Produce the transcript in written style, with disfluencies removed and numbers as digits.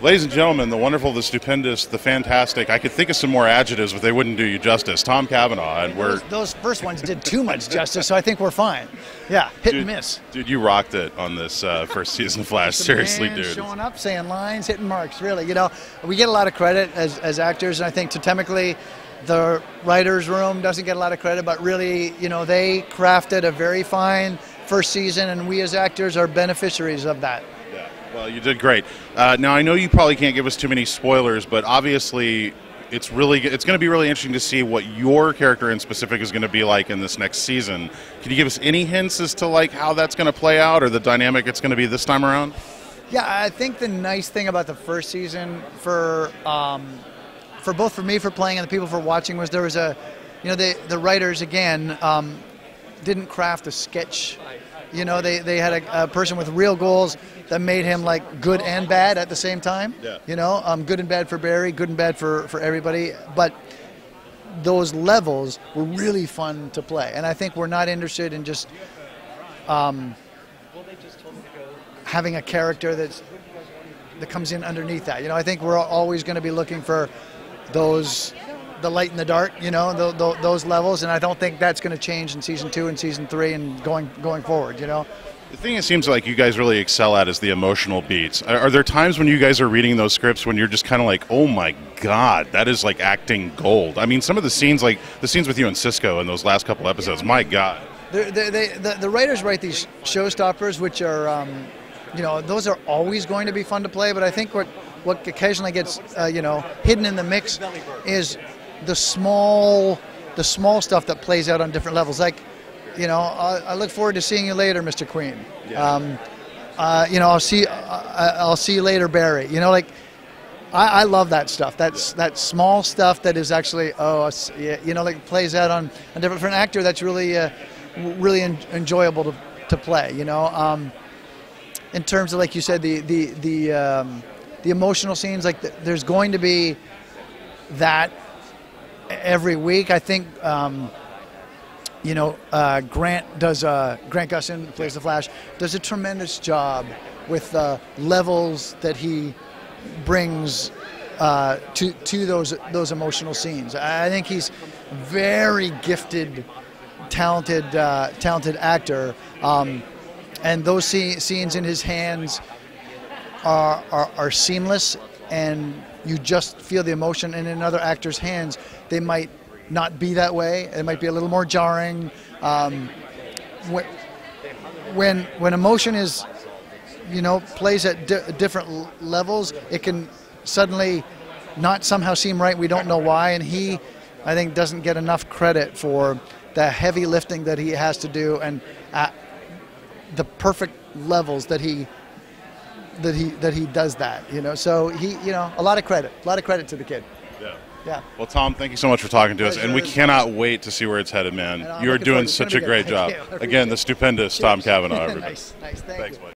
Ladies and gentlemen, the wonderful, the stupendous, the fantastic. I could think of some more adjectives, but they wouldn't do you justice. Tom Cavanagh, and those first ones did too much justice, so I think we're fine. Yeah, hit and miss. Dude, you rocked it on this first season of Flash. Seriously, dude. Showing up, saying lines, hitting marks. Really, you know, we get a lot of credit as actors, and I think systemically, the writers' room doesn't get a lot of credit, but really, you know, they crafted a very fine first season, and we as actors are beneficiaries of that. Well, you did great. Now, I know you probably can't give us too many spoilers, but obviously it's going to be really interesting to see what your character in specific is going to be like in this next season. Can you give us any hints as to like how that's going to play out or the dynamic it's going to be this time around? Yeah, I think the nice thing about the first season for both for me for playing and the people for watching was there was the writers again didn't craft a sketch. You know, they had a person with real goals that made him like good and bad at the same time. Yeah. You know, good and bad for Barry, good and bad for everybody. But those levels were really fun to play, and I think we're not interested in just having a character that comes in underneath that. You know, I think we're always going to be looking for the light in the dark, you know, those levels, and I don't think that's going to change in season 2 and season 3 and going forward, you know. The thing it seems like you guys really excel at is the emotional beats. Are there times when you guys are reading those scripts when you're just kind of like, oh my God, that is like acting gold? I mean, some of the scenes, like the scenes with you and Cisco in those last couple episodes, my God. The writers write these showstoppers, which are, you know, those are always going to be fun to play, but I think what occasionally gets, you know, hidden in the mix is the small stuff that plays out on different levels. Like, you know, I look forward to seeing you later, Mr. Queen. Yeah. You know, I'll see you later, Barry. You know, like I love that stuff. That small stuff that is actually you know, like plays out on a different actor. That's really enjoyable to play. You know, in terms of like you said, the emotional scenes. Like there's going to be that every week. I think. You know, Grant Gustin, who plays the Flash, does a tremendous job with the levels that he brings to those emotional scenes. I think he's very gifted, talented actor, and those scenes in his hands are seamless, and you just feel the emotion. And in other actors' hands, they might not be that way. It might be a little more jarring. When emotion is, you know, plays at different levels, it can suddenly not somehow seem right. We don't know why, and he, I think, doesn't get enough credit for the heavy lifting that he has to do and the perfect levels that he does that. You know, so he, you know, a lot of credit to the kid. Yeah. Well, Tom, thank you so much for talking to us, and we cannot wait to see where it's headed, man. You're doing such a great job. Again, the stupendous Tom Cavanagh. Nice. Thank you. Buddy.